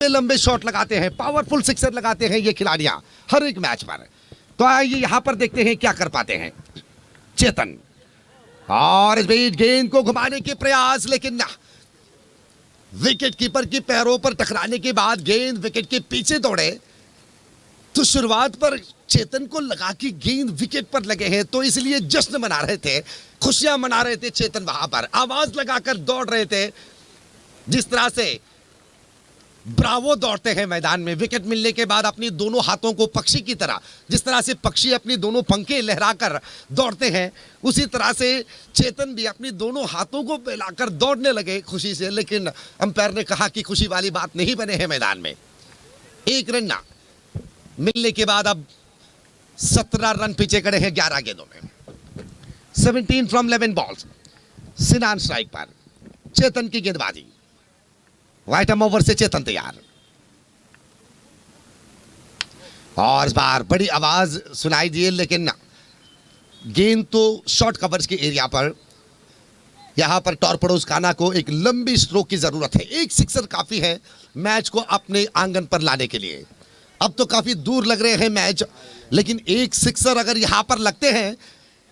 लंबे शॉट लगाते हैं, पावरफुल सिक्सर लगाते हैं ये खिलाड़ियां हर एक मैच पर। तो आइए यहां पर देखते हैं क्या कर पाते हैं चेतन। और इस बीच गेंद को घुमाने के प्रयास, लेकिन ना, विकेट कीपर की पैरों पर टकराने के बाद गेंद विकेट के पीछे दौड़े। तो शुरुआत पर चेतन को लगा कि गेंद विकेट पर लगे हैं, तो इसलिए जश्न मना रहे थे, खुशियां मना रहे थे चेतन, वहां पर आवाज लगाकर दौड़ रहे थे। जिस तरह से ब्रावो दौड़ते हैं मैदान में विकेट मिलने के बाद अपनी दोनों हाथों को पक्षी की तरह, जिस तरह से पक्षी अपनी दोनों पंखे लहराकर दौड़ते हैं, उसी तरह से चेतन भी अपनी दोनों हाथों को फैलाकर दौड़ने लगे खुशी से। लेकिन अंपायर ने कहा कि खुशी वाली बात नहीं बने हैं मैदान में। एक रन ना मिलने के बाद अब 17 रन पीछे खड़े हैं 11 गेंदों में। 17 फ्रॉम 11 बॉल्स। सिनान स्ट्राइक पर, चेतन की गेंदबाजी। वाइट आर्म ओवर से चेतन तैयार। और इस बार बड़ी आवाज सुनाई दी, लेकिन ना, गेंद तो शॉर्ट कवर्स के एरिया पर। यहां पर टॉर्पेडोज काना को एक लंबी स्ट्रोक की जरूरत है। एक सिक्सर काफी है मैच को अपने आंगन पर लाने के लिए। अब तो काफी दूर लग रहे हैं मैच, लेकिन एक सिक्सर अगर यहां पर लगते हैं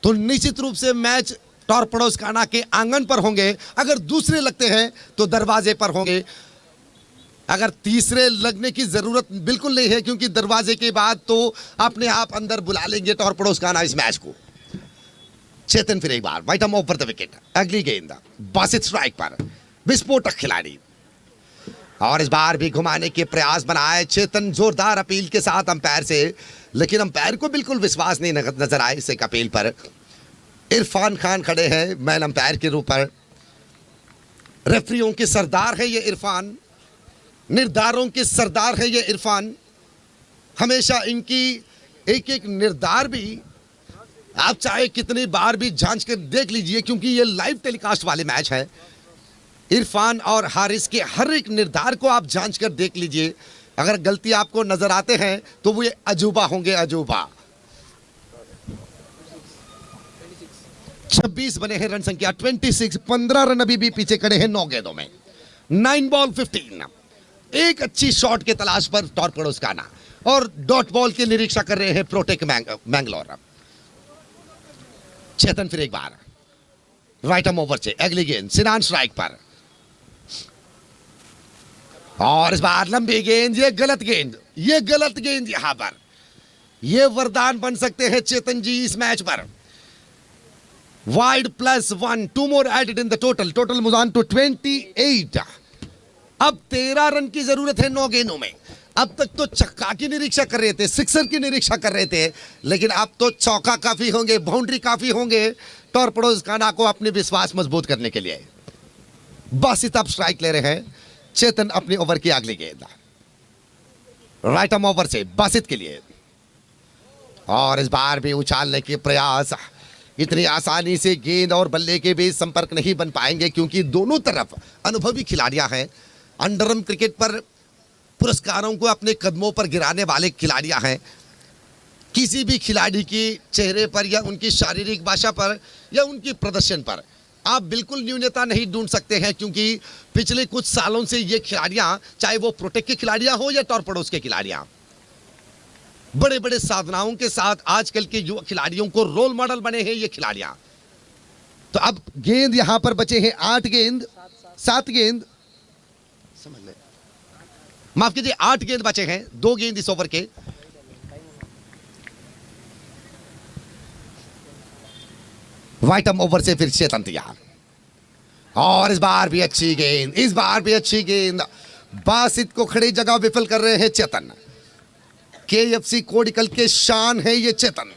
तो निश्चित रूप से मैच टॉर्पेडोज काना के आंगन पर होंगे। अगर दूसरे लगते हैं तो दरवाजे पर होंगे। अगर तीसरे लगने की जरूरत बिल्कुल नहीं है, क्योंकि दरवाजे के बाद तो अपने आप अंदर बुला लेंगे टॉर्पेडोज काना इस मैच को। चेतन फिर एक बार white arm over the wicket. अगली गेंद बासित स्ट्राइक पर, विस्फोटक खिलाड़ी। और इस बार भी घुमाने के प्रयास बनाए चेतन, जोरदार अपील के साथ अंपायर से, लेकिन अंपायर को बिल्कुल विश्वास नहीं नजर आए इस एक अपील पर। इरफान खान खड़े हैं मैन अंपायर के रूप पर। रेफरियों के सरदार है ये इरफान, निर्धारों के सरदार है ये इरफान। हमेशा इनकी एक एक निर्धार भी आप चाहे कितनी बार भी जांच कर देख लीजिए, क्योंकि ये लाइव टेलीकास्ट वाले मैच है। इरफान और हारिस के हर एक निर्धार को आप जांच कर देख लीजिए। अगर गलती आपको नजर आते हैं तो वो ये अजूबा होंगे, अजूबा। 26 बने हैं रन संख्या, 26। 15 रन अभी भी पीछे खड़े हैं 9 गेंदों में। 9 बॉल 15। एक अच्छी शॉट के तलाश पर टॉर्पेडोज काना, और डॉट बॉल की निरीक्षा कर रहे हैं प्रोटेक मैंगलोर। चेतन फिर एक बार राइट आर्म ओवर से। अगली गेंद सिनान स्ट्राइक पर। और इस बार लंबी गेंद, ये गलत गेंद, ये गलत गेंद। यहां पर ये वरदान बन सकते हैं चेतन जी इस मैच पर। Wide +1, 2 more added in the total move on to 28। अब 13 रन की जरूरत है 9 गेंदों में। अब तक तो छक्का की निरीक्षा कर रहे थे, सिक्सर की निरीक्षा कर रहे थे, लेकिन अब तो चौका काफी होंगे, बाउंड्री काफी होंगे टॉर्पेडोज काना को अपने विश्वास मजबूत करने के लिए। बासित अब स्ट्राइक ले रहे हैं। चेतन अपने ओवर की अगली गेंद राइट आर्म ओवर से बासित के लिए। और इस बार भी उछालने के प्रयास। इतनी आसानी से गेंद और बल्ले के बीच संपर्क नहीं बन पाएंगे, क्योंकि दोनों तरफ अनुभवी खिलाड़ियां हैं। अंडरआर्म क्रिकेट पर पुरस्कारों को अपने कदमों पर गिराने वाले खिलाड़ियां हैं। किसी भी खिलाड़ी के चेहरे पर या उनकी शारीरिक भाषा पर या उनके प्रदर्शन पर आप बिल्कुल न्यूनता नहीं ढूंढ सकते हैं, क्योंकि पिछले कुछ सालों से ये खिलाड़ियां, चाहे वो प्रोटेक के खिलाड़ियां हो या टॉर्पेडोज के खिलाड़ियां, बड़े बड़े साधनाओं के साथ आजकल के युवा खिलाड़ियों को रोल मॉडल बने हैं ये खिलाड़ियां। तो अब गेंद यहां पर बचे हैं 8 गेंद, 7 गेंद, समझ ले, माफ कीजिए 8 गेंद बचे हैं, 2 गेंद इस ओवर के। वाइट आर्म ओवर से फिर चेतन तैयार। और इस बार भी अच्छी गेंद, इस बार भी अच्छी गेंद। बासित को खड़ी जगह विफल कर रहे हैं चेतन। KFC कोडिकल के शान है ये चेतन,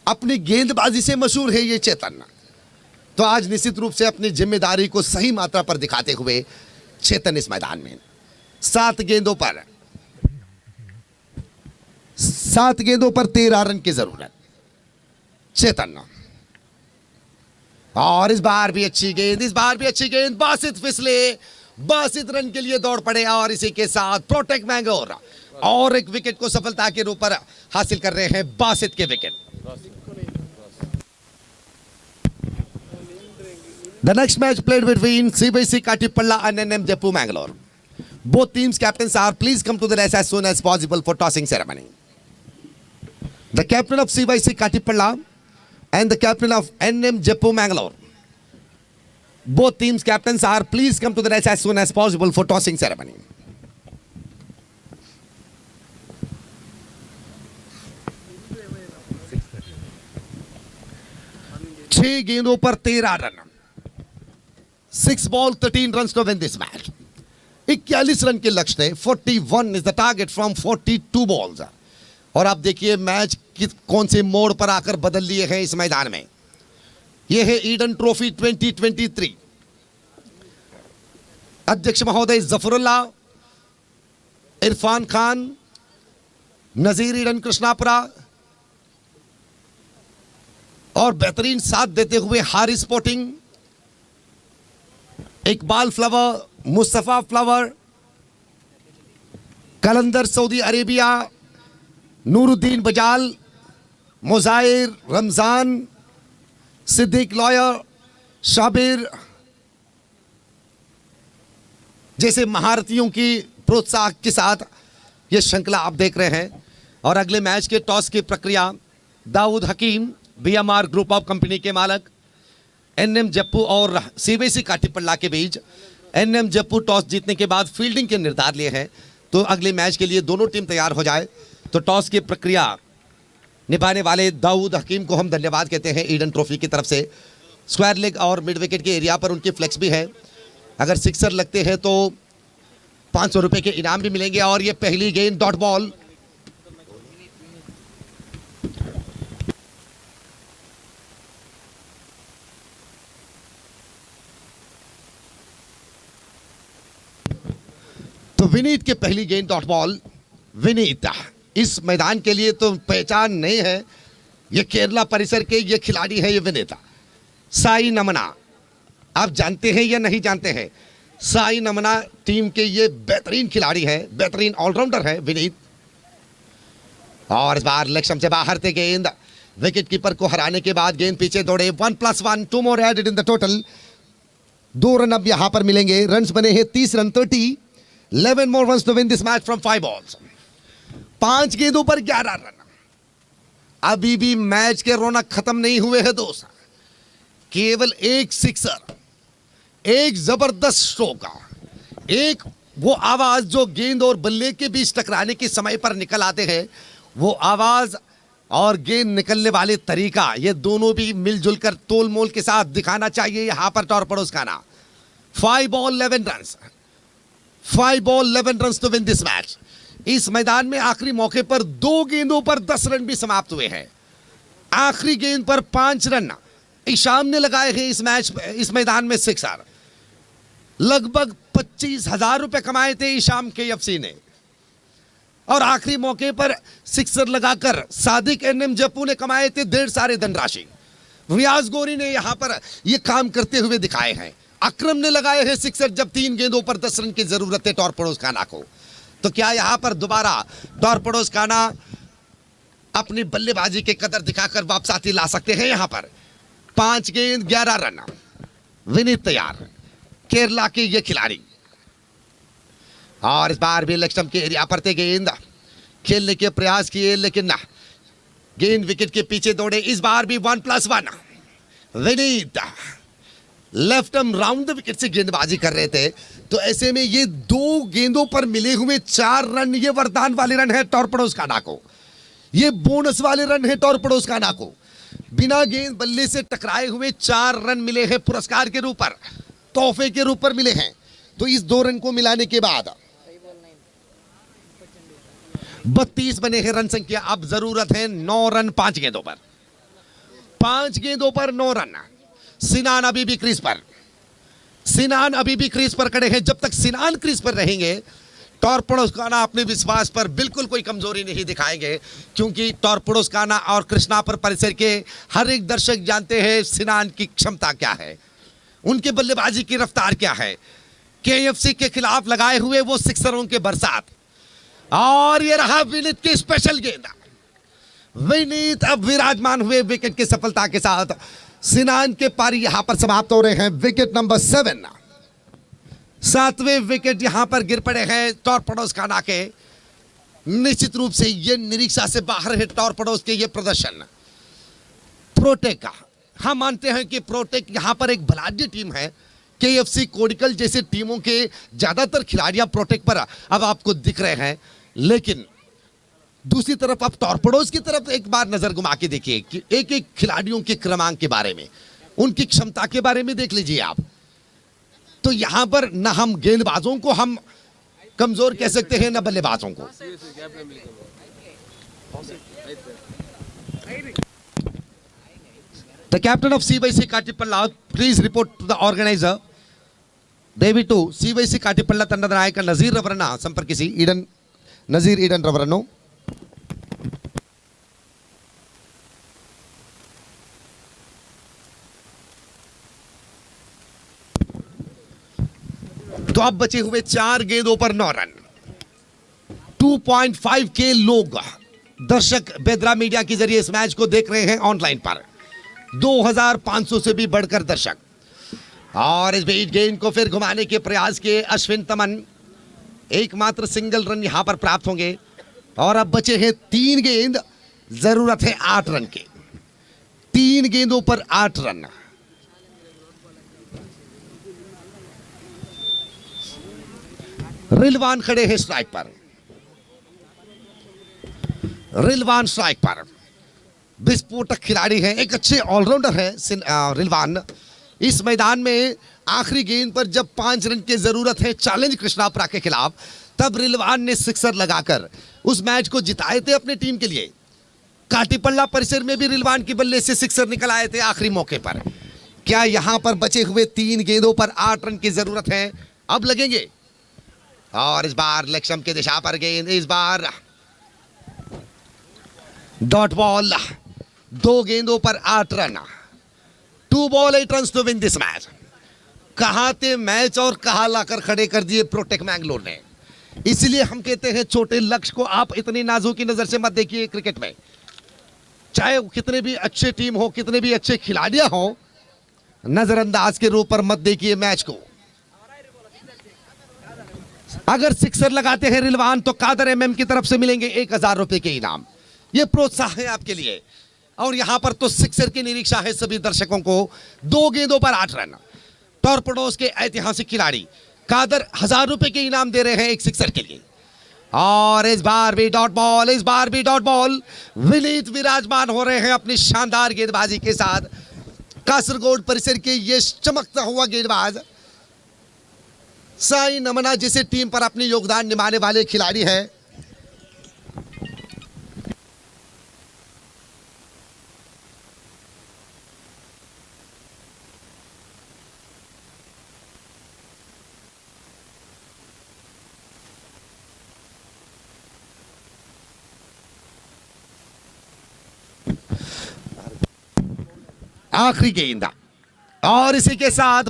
अपनी गेंदबाजी से मशहूर है ये चेतन। तो आज निश्चित रूप से अपनी जिम्मेदारी को सही मात्रा पर दिखाते हुए चेतन इस मैदान में 7 गेंदों पर 13 रन की जरूरत चेतन। और इस बार भी अच्छी गेंद, इस बार भी अच्छी गेंद। बासित फिसले, बासित रन के लिए दौड़ पड़े, और इसी के साथ प्रोटेक मैंगलोर और एक विकेट को सफलता के रूप पर हासिल कर रहे हैं बासित के wicket. The next match played between CBC Katipalla and NM Jaipur Mangalore. Both teams' captains are please come to the rest as soon as possible for tossing ceremony. The captain of CYC Katipalla and the captain of NM Jeppu Mangalore. Both teams' captains are please come to the rest as soon as possible for tossing ceremony. छह गेंदों पर 13 run, 6 balls 13 runs to win this match. 41 run के लक्ष्य थे, 41 is the target from 42 balls. और आप देखिए match कौन से मोड़ पर आकर बदल लिए हैं इस मैदान में. यह है ईडन ट्रॉफी 2023. अध्यक्ष महोदय जफरुल्ला, इरफान खान, नजीर ईडन कृष्णापुरा और बेहतरीन साथ देते हुए Haris sporting, Iqbal flower, Mustafa flower, Qalandar Saudi Arabia, Nooruddin Bajal, Mujahir, Ramzan, Siddique lawyer, Shabir जैसे महारथियों की प्रोत्साहन के साथ यह श्रृंखला आप देख रहे हैं. और अगले मैच के टॉस की प्रक्रिया दाऊद हकीम, बीएमआर ग्रुप ऑफ कंपनी के मालक, एनएम जप्पू और सीबीएसई काटीपल्ला के बीच. एनएम जप्पू टॉस जीतने के बाद फील्डिंग के निर्धार लिए हैं. तो अगले मैच के लिए दोनों टीम तैयार हो जाए. तो टॉस की प्रक्रिया निभाने वाले दाऊद हकीम को हम धन्यवाद कहते हैं ईडन ट्रॉफी की तरफ से. स्क्वायर लेग और मिड विकेट के एरिया पर उनकी फ्लेक्स भी है. अगर सिक्सर लगते हैं तो 500 रुपए के इनाम भी मिलेंगे. और ये पहली गेंद डॉट बॉल, तो विनीत के पहली गेंद डॉट बॉल. विनीत इस मैदान के लिए तो पहचान नहीं है, ये केरला परिसर के ये खिलाड़ी है. ये विनीत साई नमना, आप जानते हैं या नहीं जानते हैं? साई नमना टीम के ये बेहतरीन खिलाड़ी है, बेहतरीन ऑलराउंडर है विनीत. और इस बार लक्ष्य से बाहर थे गेंद. विकेट कीपर को हराने के बाद गेंद पीछे दौड़े. 1+1, 2 more added in the total. 2 run अब यहां पर मिलेंगे. रन्स बने हैं 30 run 30. 11 more runs to win this match from 5 balls. 5 गेंदों पर 11 रन. अभी भी मैच के रौनक खत्म नहीं हुए हैं दोस्त. केवल एक सिक्सर, एक जबरदस्त स्ट्रोक, एक वो आवाज जो गेंद और बल्ले के बीच टकराने के समय पर निकल आते हैं, वो आवाज और गेंद निकलने वाले तरीका, ये दोनों भी मिलजुल कर तोल मोल के साथ दिखाना चाहिए यहां पर टॉरपेडोज खाना. 5 ball 11 runs. 5 ball 11 runs to win this match. इस मैदान में आखिरी मौके पर 2 गेंदों पर 10 रन भी समाप्त हुए हैं. आखिरी गेंद पर 5 रन ईशाम ने लगाए हैं इस मैदान में. सिक्सर लगभग 25,000 रुपए कमाए थे ईशाम के एफसी ने. और आखिरी मौके पर सिक्सर लगाकर सादिक एनएम जप्पू ने कमाए थे 1.5 सारे धनराशि. रियाज गोरी ने यहां पर यह काम करते हुए दिखाए हैं. अकरम ने लगाए हैं सिक्सर जब 3 गेंदों पर 10 रन की जरूरत है टॉरपेडोज खाना को. तो क्या यहां पर दोबारा टॉरपेडोज खाना अपनी बल्लेबाजी के कदर दिखाकर वापसी ला सकते हैं? यहां पर 5 गेंद 11 रन. विनीत तैयार, केरला के ये खिलाड़ी. और इस बार भी लक्ष्य के एरिया पर थे गेंद. खेलने के प्रयास किए लेकिन गेंद विकेट के पीछे दौड़े. इस बार भी 1+1. Vineet left arm round the wicket से गेंदबाजी कर रहे थे. तो ऐसे में ये 2 गेंदों पर मिले हुए 4 रन, ये वरदान वाले रन है टॉरपेडोज खाना को. ये बोनस वाले रन है टॉरपेडोज खाना को. बिना गेंद बल्ले से टकराए हुए 4 रन मिले हैं पुरस्कार के रूप पर, तोहफे के रूप पर मिले हैं. तो इस 2 रन को मिलाने के बाद 32 बने हैं रन संख्या. अब जरूरत है 9 रन 5 गेंदों पर. 5 गेंदों पर 9 रन. सिनान अभी भी क्रीज पर. सिनान अभी भी क्रीज पर खड़े हैं. जब तक सिनान क्रीज पर रहेंगे टॉरपेडोज खाना अपने विश्वास पर बिल्कुल कोई कमजोरी नहीं दिखाएंगे. क्योंकि टॉरपेडोज खाना और कृष्णापुर परिसर के हर एक दर्शक जानते हैं सिनान की क्षमता क्या है, उनके बल्लेबाजी की रफ्तार क्या है. केएफसी के खिलाफ लगाए हुए वो सिक्सरों के बरसात. और ये रहा विनीत की स्पेशल गेंद. विनीत अब विराजमान हुए विकेट की सफलता के साथ. सिनान के पारी यहां पर समाप्त हो रहे हैं. Wicket number 7. 7वें विकेट यहां पर गिर पड़े हैं टॉरपेडोज खाना के। निश्चित रूप से ये निरीक्षा से बाहर है टॉरपेडोज के ये प्रदर्शन। प्रोटेक का हम मानते हैं कि प्रोटेक यहां पर एक बलाढ्य टीम है। केएफसी कोडिकल जैसे टीमों के ज्यादातर खिलाड़ियां प्रोटेक पर अब आपको दिख रहे हैं, लेकिन दूसरी तरफ आप टॉरपेडोज की तरफ एक बार नजर घुमा के देखिए कि एक एक खिलाड़ियों के क्रमांक के बारे में, उनकी क्षमता के बारे में देख लीजिए आप। तो यहां पर न हम गेंदबाजों को हम कमजोर कह सकते हैं, न बल्लेबाजों को। The captain of CYC Katipalla, please report to the organizer. ದಯವಿಟ್ಟು CYC ಕಾಟಿಪಳ್ಳ ತಂಡದ ನಾಯಕ ನಜೀರ್ ಅವರನ್ನ ಸಂಪರ್ಕಿಸಿ. ನಜೀರ್ ಈಡನ್ ರವರನ್ನು. तो अब बचे हुए 4 गेंदों पर 9 रन। 2.5 के लोग दर्शक बेदरा मीडिया के जरिए इस मैच को देख रहे हैं ऑनलाइन पर। 2500 से भी बढ़कर दर्शक। और इस बीच गेंद को फिर घुमाने के प्रयास के अश्विन तमन, एकमात्र सिंगल रन यहां पर प्राप्त होंगे। और अब बचे हैं 3 गेंद, जरूरत है 8 रन की। 3 गेंदों पर 8 रन। रिलवान खड़े हैं स्ट्राइक पर। रिलवान स्ट्राइक पर विस्फोटक खिलाड़ी हैं, एक अच्छे ऑलराउंडर है रिलवान। इस मैदान में आखिरी गेंद पर जब 5 रन की जरूरत है चैलेंज कृष्णापुरा के खिलाफ, तब रिलवान ने सिक्सर लगाकर उस मैच को जिताए थे अपने टीम के लिए। काटीपल्ला परिसर में भी रिलवान की बल्ले से सिक्सर निकल आए थे आखिरी मौके पर। क्या यहां पर बचे हुए 3 गेंदों पर 8 रन की जरूरत है, अब लगेंगे। और इस बार लक्ष्म की दिशा पर गेंद, इस बार डॉट बॉल। 2 गेंदों पर 8 run. 2 ball 8 run to win this match. कहां थे मैच और कहां लाकर खड़े कर दिए प्रोटेक मैंगलोर ने। इसलिए हम कहते हैं छोटे लक्ष्य को आप इतनी नाजुकी नजर से मत देखिए क्रिकेट में। चाहे कितने भी अच्छे टीम हो, कितने भी अच्छे खिलाड़ियां हो, नजरअंदाज के रूप पर मत देखिए मैच को। अगर सिक्सर लगाते हैं रिलवान तो कादर एमएम की तरफ से मिलेंगे 1000 रुपए के इनाम। यह प्रोत्साहन है आपके लिए। और यहां पर तो सिक्सर की निरीक्षा है सभी दर्शकों को। 2 गेंदों पर 8 रन। टॉरपेडोज के ऐतिहासिक खिलाड़ी कादर 1000 रुपए के इनाम दे रहे हैं एक सिक्सर के लिए। और इस बार भी डॉट बॉल, इस बार भी डॉट बॉल। विनीत विराजमान हो रहे हैं अपनी शानदार गेंदबाजी के साथ। कासरगोड परिसर के ये चमकता हुआ गेंदबाज साई नमना जैसे टीम पर अपनी योगदान निभाने वाले खिलाड़ी हैं। आखिरी गेंद और इसी के साथ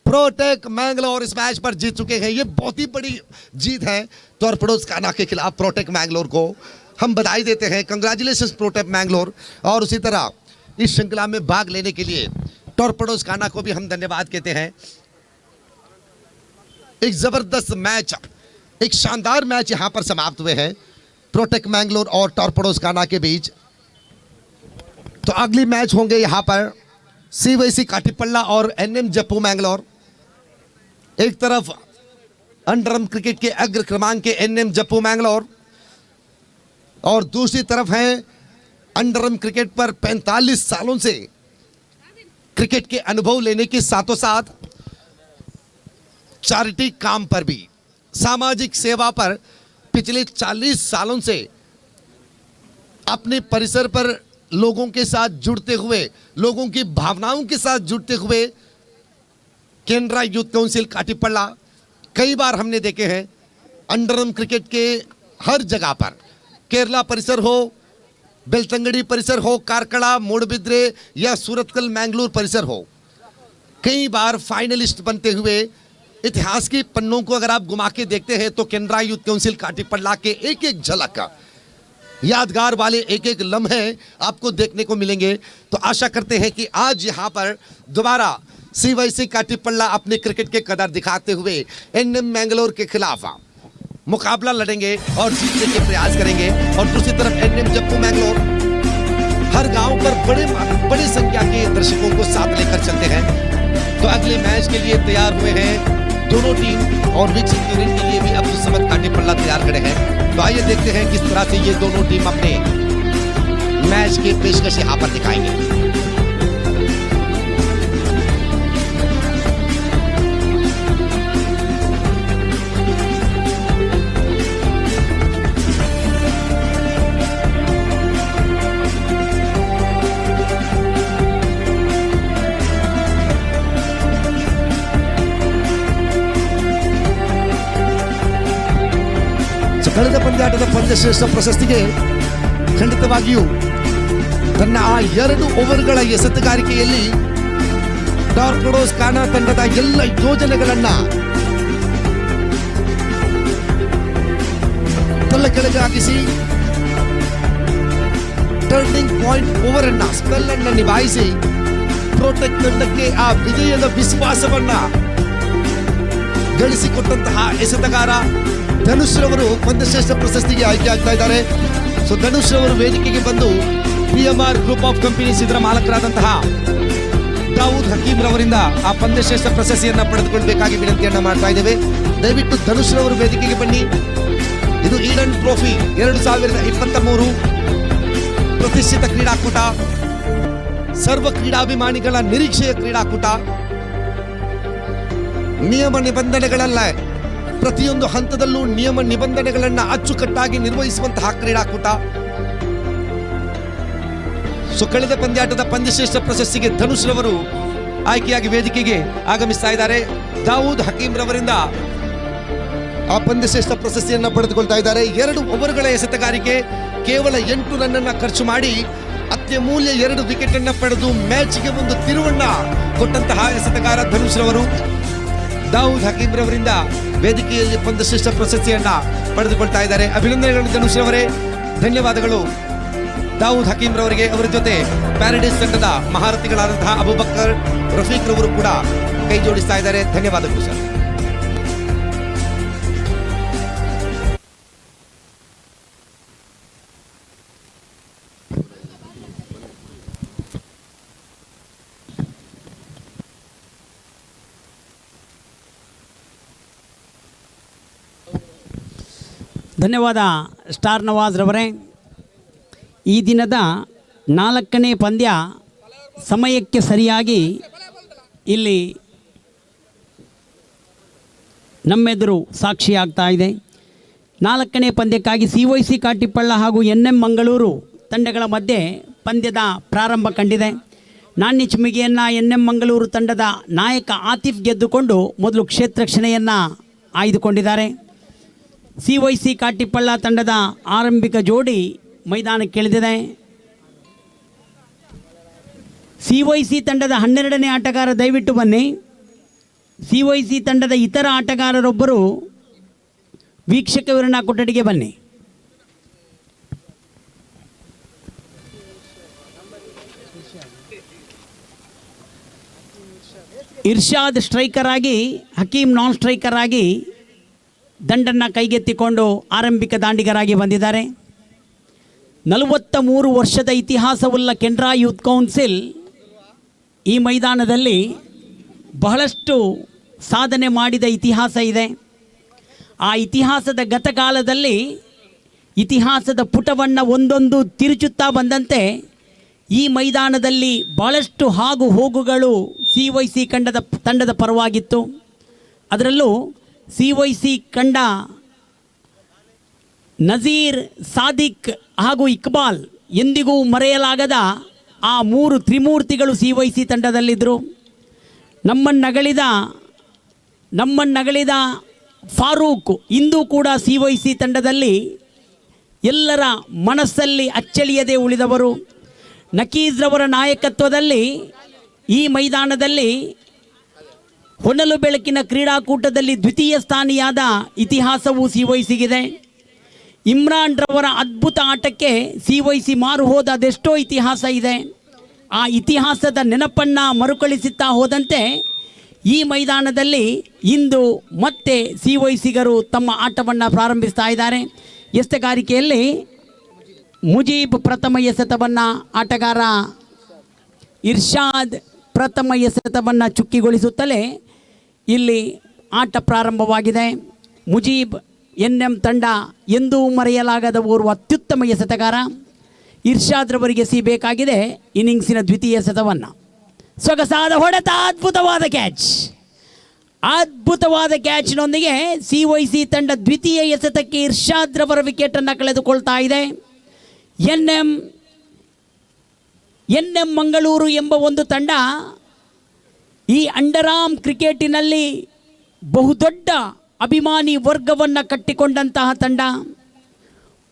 प्रोटेक मैंगलोर इस मैच पर जीत चुके हैं। ये बहुत ही बड़ी जीत है टॉरपेडोज काना के खिलाफ। प्रोटेक मैंगलोर को हम बधाई देते हैं, कंग्रेचुलेशंस प्रोटेक मैंगलोर। और उसी तरह इस श्रृंखला में भाग लेने के लिए टॉरपेडोज काना को भी हम धन्यवाद कहते हैं। एक जबरदस्त मैच, एक शानदार मैच यहां पर समाप्त हुए हैं प्रोटेक मैंगलोर और टॉरपेडोज काना के बीच। तो अगली मैच होंगे यहां पर CYC काटीपल्ला और NM जप्पू मैंगलोर। एक तरफ अंडरम क्रिकेट के अग्र क्रमांक के NM जप्पू मैंगलोर और दूसरी तरफ है अंडरम क्रिकेट पर 45 सालों से क्रिकेट के अनुभव लेने के साथों साथ चैरिटी काम पर भी, सामाजिक सेवा पर पिछले 40 सालों से अपने परिसर पर लोगों के साथ जुड़ते हुए, लोगों की भावनाओं के साथ जुड़ते हुए केनरा यूथ काउंसिल काटीपल्ला कई बार हमने देखे हैं अंडरम क्रिकेट के हर जगह पर, केरला परिसर हो, बेलतंगड़ी परिसर हो, कारकड़ा, मोड़बिद्रे या सूरतकल मैंगलोर परिसर हो, कई बार फाइनलिस्ट बनते हुए इतिहास के पन्नों को अगर आप घुमा के देखते हैं तो केनरा यूथ काउंसिल काटीपल्ला के एक एक झलक, यादगार वाले एक एक लम्हे आपको देखने को मिलेंगे। तो आशा करते हैं कि आज यहां पर दोबारा सीवाईसी काटीपल्ला अपने क्रिकेट के कदर दिखाते हुए एनएम मैंगलोर के खिलाफ मुकाबला लड़ेंगे और जीतने के प्रयास करेंगे। और दूसरी तरफ एनएम जम्मू मैंगलोर हर गांव पर बड़ी संख्या के दर्शकों को साथ लेकर चलते हैं। तो अगले मैच के लिए तैयार हुए हैं दोनों टीम और वीक्षक यूनिट के लिए भी अब्दुल समद काटीपल्ला तैयार खड़े हैं। तो आइए देखते हैं किस तरह से ये दोनों टीम अपने मैच की पेशकश यहाँ पर दिखाएंगे। ಕಳೆದ ಪಂದ್ಯಾಟದ ಪಂದ್ಯಶ್ರೇಷ್ಠ ಪ್ರಶಸ್ತಿಗೆ ಖಂಡಿತವಾಗಿಯೂ ತನ್ನ ಆ 2 ಓವರ್ಗಳ ಎಸೆತಗಾರಿಕೆಯಲ್ಲಿ ಟಾರ್ಪೆಡೋಸ್ ಕಾನಾ ತಂಡದ ಎಲ್ಲ ಯೋಜನೆಗಳನ್ನ ತಲೆಕೆಳಗಾಗಿಸಿ ಟರ್ನಿಂಗ್ ಪಾಯಿಂಟ್ ಓವರ್ ಅನ್ನ ಸ್ಪೆಲ್ ಅನ್ನ ನಿಭಾಯಿಸಿ ಪ್ರೋಟೆಕ್ಟ್ ತಂಡಕ್ಕೆ ಆ ವಿಜಯದ ವಿಶ್ವಾಸವನ್ನ ಗಳಿಸಿಕೊಟ್ಟಂತಹ ಎಸೆತಗಾರ ಧನುಷ್ ರವರು ಪಂದ್ಯಶ್ರೇಷ್ಠ ಪ್ರಶಸ್ತಿಗೆ ಆಯ್ಕೆ ಆಗ್ತಾ ಇದ್ದಾರೆ। ಸೊ ಧನುಷ್ ರವರು ವೇದಿಕೆಗೆ ಬಂದು PMR ಗ್ರೂಪ್ ಆಫ್ ಕಂಪನೀಸ್ ಇದರ ಮಾಲಕರಾದಂತಹ ದಾವೂದ್ ಹಕೀಂ ರವರಿಂದ ಆ ಪಂದ್ಯಶ್ರೇಷ್ಠ ಪ್ರಶಸ್ತಿಯನ್ನ ಪಡೆದುಕೊಳ್ಳಬೇಕಾಗಿ ವಿನಂತಿಯನ್ನ ಮಾಡ್ತಾ ಇದ್ದೇವೆ। ದಯವಿಟ್ಟು ಧನುಷ್ ರವರು ವೇದಿಕೆಗೆ ಬನ್ನಿ। ಇದು ಈಡನ್ ಟ್ರೋಫಿ 2023 ಪ್ರತಿಷ್ಠಿತ ಕ್ರೀಡಾಕೂಟ, ಸರ್ವ ಕ್ರೀಡಾಭಿಮಾನಿಗಳ ನಿರೀಕ್ಷೆಯ ಕ್ರೀಡಾಕೂಟ। ನಿಯಮ ನಿಬಂಧನೆಗಳಲ್ಲ, ಪ್ರತಿಯೊಂದು ಹಂತದಲ್ಲೂ ನಿಯಮ ನಿಬಂಧನೆಗಳನ್ನು ಅಚ್ಚುಕಟ್ಟಾಗಿ ನಿರ್ವಹಿಸುವಂತಹ ಕ್ರೀಡಾಕೂಟ। ಸೊ ಕಳೆದ ಪಂದ್ಯಾಟದ ಪಂದ್ಯಶ್ರೇಷ್ಠ ಪ್ರಶಸ್ತಿಗೆ ಧನುಷ್ ರವರು ಆಯ್ಕೆಯಾಗಿ ವೇದಿಕೆಗೆ ಆಗಮಿಸ್ತಾ ಇದ್ದಾರೆ। ದಾವೂದ್ ಹಕೀಂ ರವರಿಂದ ಆ ಪಂದ್ಯಶ್ರೇಷ್ಠ ಪ್ರಶಸ್ತಿಯನ್ನು ಪಡೆದುಕೊಳ್ತಾ ಇದ್ದಾರೆ। 2 ಓವರ್ಗಳ ಎಸೆತಗಾರಿಕೆ ಕೇವಲ 8 ರನ್ ಅನ್ನ ಖರ್ಚು ಮಾಡಿ ಅತ್ಯಮೂಲ್ಯ 2 ವಿಕೆಟ್ ಅನ್ನ ಪಡೆದು ಮ್ಯಾಚ್ಗೆ ಒಂದು ತಿರುವನ್ನ ಕೊಟ್ಟಂತಹ ಎಸೆತಗಾರ ಧನುಷ್ ರವರು ದಾವೂದ್ ಹಕೀಂ ರವರಿಂದ ವೇದಿಕೆಯಲ್ಲಿ ಪಂದ್ಯಶ್ರೇಷ್ಠ ಪ್ರಶಸ್ತಿಯನ್ನ ಪಡೆದುಕೊಳ್ತಾ ಇದ್ದಾರೆ। ಅಭಿನಂದನೆಗಳು ಧನುಷ್ ರವರೇ, ಧನ್ಯವಾದಗಳು ದಾವೂದ್ ಹಕೀಂ ರವರಿಗೆ। ಅವರ ಜೊತೆ ಪ್ಯಾರಡೈಸ್ ತಂಡದ ಮಹಾರಥಿಗಳಾದಂತಹ ಅಬೂಬಕರ್ ರಫೀಕ್ ರವರು ಕೂಡ ಕೈ ಜೋಡಿಸ್ತಾ ಇದ್ದಾರೆ। ಧನ್ಯವಾದಗಳು ಸರ್। ಧನ್ಯವಾದ ಸ್ಟಾರ್ ನವಾಜ್ ರವರೇ। ಈ ದಿನದ 4ನೇ ಪಂದ್ಯ ಸಮಯಕ್ಕೆ ಸರಿಯಾಗಿ ಇಲ್ಲಿ ನಮ್ಮೆದುರು ಸಾಕ್ಷಿಯಾಗ್ತಾ ಇದೆ। 4ನೇ ಪಂದ್ಯಕ್ಕಾಗಿ CYC ಕಾಟಿಪಳ್ಳ ಹಾಗೂ NM ಮಂಗಳೂರು ತಂಡಗಳ ಮಧ್ಯೆ ಪಂದ್ಯದ ಪ್ರಾರಂಭ ಕಂಡಿದೆ। ನಾಣ್ಯ ಚಿಮಿಗೆಯನ್ನು NM ಮಂಗಳೂರು ತಂಡದ ನಾಯಕ ಆತಿಫ್ ಗೆದ್ದುಕೊಂಡು ಮೊದಲು ಕ್ಷೇತ್ರರಕ್ಷಣೆಯನ್ನು ಆಯ್ದುಕೊಂಡಿದ್ದಾರೆ। CYC ಕಾಟಿಪಳ್ಳ ತಂಡದ ಆರಂಭಿಕ ಜೋಡಿ ಮೈದಾನಕ್ಕಿಳಿದಿದೆ। CYC ತಂಡದ 12ನೇ ಆಟಗಾರ ದಯವಿಟ್ಟು ಬನ್ನಿ। CYC ತಂಡದ ಇತರ ಆಟಗಾರರೊಬ್ಬರು ವೀಕ್ಷಕ ವಿವರಣಾ ಕೊಠಡಿಗೆ ಬನ್ನಿ। ಇರ್ಷಾದ್ ಸ್ಟ್ರೈಕರ್ ಆಗಿ, ಹಕೀಂ ನಾನ್ ಸ್ಟ್ರೈಕರ್ ಆಗಿ ದಂಡನ್ನು ಕೈಗೆತ್ತಿಕೊಂಡು ಆರಂಭಿಕ ದಾಂಡಿಗರಾಗಿ ಬಂದಿದ್ದಾರೆ। 43 ವರ್ಷದ ಇತಿಹಾಸವುಳ್ಳ ಕೆನರಾ ಯೂತ್ ಕೌನ್ಸಿಲ್ ಈ ಮೈದಾನದಲ್ಲಿ ಬಹಳಷ್ಟು ಸಾಧನೆ ಮಾಡಿದ ಇತಿಹಾಸ ಇದೆ। ಆ ಇತಿಹಾಸದ ಗತಕಾಲದಲ್ಲಿ ಇತಿಹಾಸದ ಪುಟವನ್ನು ಒಂದೊಂದು ತಿರುಚುತ್ತಾ ಬಂದಂತೆ ಈ ಮೈದಾನದಲ್ಲಿ ಭಾಳಷ್ಟು ಆಗು ಹೋಗುಗಳು CYC ತಂಡದ ಪರವಾಗಿತ್ತು। ಅದರಲ್ಲೂ CYC ಕಂಡ ನಜೀರ್, ಸಾದಿಕ್ ಹಾಗೂ ಇಕ್ಬಾಲ್ ಎಂದಿಗೂ ಮರೆಯಲಾಗದ ಆ 3 ತ್ರಿಮೂರ್ತಿಗಳು CYC ತಂಡದಲ್ಲಿದ್ದರು। ನಮ್ಮನ್ನಗಳಿದ ಫಾರೂಕ್ ಇಂದು ಕೂಡ CYC ತಂಡದಲ್ಲಿ ಎಲ್ಲರ ಮನಸ್ಸಲ್ಲಿ ಅಚ್ಚಳಿಯದೆ ಉಳಿದವರು। ನಕೀಜ್ರವರ ನಾಯಕತ್ವದಲ್ಲಿ ಈ ಮೈದಾನದಲ್ಲಿ ಹೊನಲು ಬೆಳಕಿನ ಕ್ರೀಡಾಕೂಟದಲ್ಲಿ ದ್ವಿತೀಯ ಸ್ಥಾನಿಯಾದ ಇತಿಹಾಸವು CYCಗಿದೆ। ಇಮ್ರಾನ್ ರವರ ಅದ್ಭುತ ಆಟಕ್ಕೆ CYC ಮಾರು ಹೋದ ಅದೆಷ್ಟೋ ಇತಿಹಾಸ ಇದೆ। ಆ ಇತಿಹಾಸದ ನೆನಪನ್ನು ಮರುಕಳಿಸುತ್ತಾ ಹೋದಂತೆ ಈ ಮೈದಾನದಲ್ಲಿ ಇಂದು ಮತ್ತೆ ಸಿವೈಸಿಗರು ತಮ್ಮ ಆಟವನ್ನು ಪ್ರಾರಂಭಿಸ್ತಾ ಇದ್ದಾರೆ. ಎಸೆತಗಾರಿಕೆಯಲ್ಲಿ ಮುಜೀಬ್ ಪ್ರಥಮ ಎಸೆತವನ್ನು ಆಟಗಾರ ಇರ್ಷಾದ್ ಪ್ರಥಮ ಎಸೆತವನ್ನು ಚುಕ್ಕಿಗೊಳಿಸುತ್ತಲೇ ಇಲ್ಲಿ ಆಟ ಪ್ರಾರಂಭವಾಗಿದೆ. ಮುಜೀಬ್ NM ತಂಡ ಎಂದೂ ಮರೆಯಲಾಗದ ಓರ್ವ ಅತ್ಯುತ್ತಮ ಎಸೆತಗಾರ. ಇರ್ಷಾದ್ರವರಿಗೆ ಸಿಗಬೇಕಾಗಿದೆ ಇನ್ನಿಂಗ್ಸಿನ ದ್ವಿತೀಯ ಎಸೆತವನ್ನು. ಸೊಗಸಾದ ಹೊಡೆತ, ಅದ್ಭುತವಾದ ಕ್ಯಾಚ್. ಅದ್ಭುತವಾದ ಕ್ಯಾಚ್ನೊಂದಿಗೆ CYC ತಂಡ ದ್ವಿತೀಯ ಎಸೆತಕ್ಕೆ ಇರ್ಷಾದ್ರವರ ವಿಕೆಟನ್ನು ಕಳೆದುಕೊಳ್ತಾ ಇದೆ. NM ಮಂಗಳೂರು ಎಂಬ ಒಂದು ತಂಡ ಈ ಅಂಡರ್-ಆರ್ಮ್ ಕ್ರಿಕೆಟಿನಲ್ಲಿ ಬಹುದೊಡ್ಡ ಅಭಿಮಾನಿ ವರ್ಗವನ್ನು ಕಟ್ಟಿಕೊಂಡಂತಹ ತಂಡ.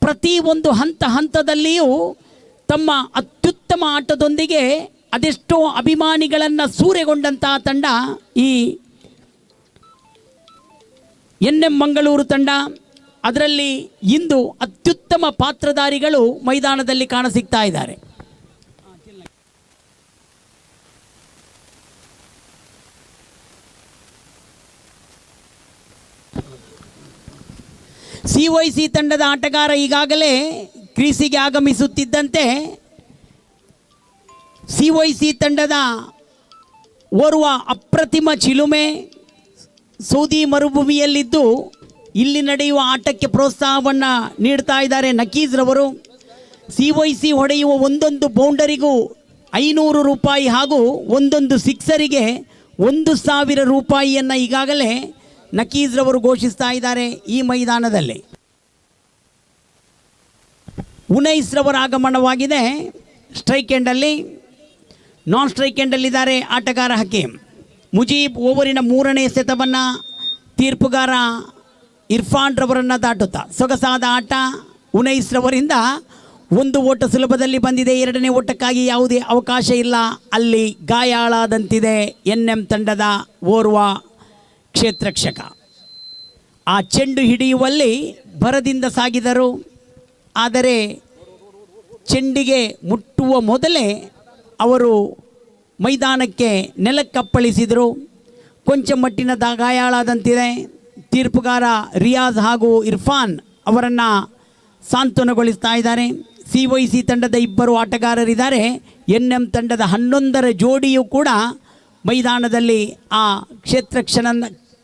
ಪ್ರತಿ ಒಂದು ಹಂತದಲ್ಲಿಯೂ ತಮ್ಮ ಅತ್ಯುತ್ತಮ ಆಟದೊಂದಿಗೆ ಅದೆಷ್ಟೋ ಅಭಿಮಾನಿಗಳನ್ನು ಸೂರೆಗೊಂಡಂತಹ ತಂಡ ಈ NM ಮಂಗಳೂರು ತಂಡ. ಅದರಲ್ಲಿ ಇಂದು ಅತ್ಯುತ್ತಮ ಪಾತ್ರಧಾರಿಗಳು ಮೈದಾನದಲ್ಲಿ ಕಾಣಸಿಗ್ತಾ ಇದ್ದಾರೆ. CYC ತಂಡದ ಆಟಗಾರ ಈಗಾಗಲೇ ಕ್ರೀಸಿಗೆ ಆಗಮಿಸುತ್ತಿದ್ದಂತೆ CYC ತಂಡದ ಓರ್ವ ಅಪ್ರತಿಮ ಚಿಲುಮೆ ಸೌದಿ ಮರುಭೂಮಿಯಲ್ಲಿದ್ದು ಇಲ್ಲಿ ನಡೆಯುವ ಆಟಕ್ಕೆ ಪ್ರೋತ್ಸಾಹವನ್ನು ನೀಡ್ತಾ ಇದ್ದಾರೆ ನಕೀಜ್ರವರು. CYC ಹೊಡೆಯುವ ಒಂದೊಂದು ಬೌಂಡರಿಗೂ 500 ರೂಪಾಯಿ ಹಾಗೂ ಒಂದೊಂದು ಸಿಕ್ಸರಿಗೆ 1,000 ರೂಪಾಯಿಯನ್ನು ಈಗಾಗಲೇ ನಕೀಜ್ರವರು ಘೋಷಿಸ್ತಾ ಇದ್ದಾರೆ. ಈ ಮೈದಾನದಲ್ಲಿ ಉನೈಸ್ರವರ ಆಗಮನವಾಗಿದೆ. ಸ್ಟ್ರೈಕ್ ಎಂಡಲ್ಲಿ, ನಾನ್ ಸ್ಟ್ರೈಕ್ ಎಂಡಲ್ಲಿದ್ದಾರೆ ಆಟಗಾರ ಹಕೀಮ್. ಮುಜೀಬ್ ಓವರಿನ 3ನೇ ಎಸೆತವನ್ನು ತೀರ್ಪುಗಾರ ಇರ್ಫಾನ್ ರವರನ್ನು ದಾಟುತ್ತಾ ಸೊಗಸಾದ ಆಟ. ಉನೈಸ್ರವರಿಂದ 1 ಓಟ ಸುಲಭದಲ್ಲಿ ಬಂದಿದೆ. 2ನೇ ಓಟಕ್ಕಾಗಿ ಯಾವುದೇ ಅವಕಾಶ ಇಲ್ಲ. ಅಲ್ಲಿ ಗಾಯಾಳಾದಂತಿದೆ NM ತಂಡದ ಓರ್ವ ಕ್ಷೇತ್ರರಕ್ಷಕ. ಆ ಚೆಂಡು ಹಿಡಿಯುವಲ್ಲಿ ಭರದಿಂದ ಸಾಗಿದರು. ಆದರೆ ಚೆಂಡಿಗೆ ಮುಟ್ಟುವ ಮೊದಲೇ ಅವರು ಮೈದಾನಕ್ಕೆ ನೆಲಕ್ಕಪ್ಪಳಿಸಿದರು. ಕೊಂಚ ಮಟ್ಟಿನ ಗಾಯಾಳಾದಂತಿದೆ. ತೀರ್ಪುಗಾರ ರಿಯಾಜ್ ಹಾಗೂ ಇರ್ಫಾನ್ ಅವರನ್ನು ಸಾಂತ್ವನಗೊಳಿಸ್ತಾ ಇದ್ದಾರೆ. CYC ತಂಡದ 2 ಆಟಗಾರರಿದ್ದಾರೆ. NM ತಂಡದ 11ರ ಜೋಡಿಯೂ ಕೂಡ ಮೈದಾನದಲ್ಲಿ ಆ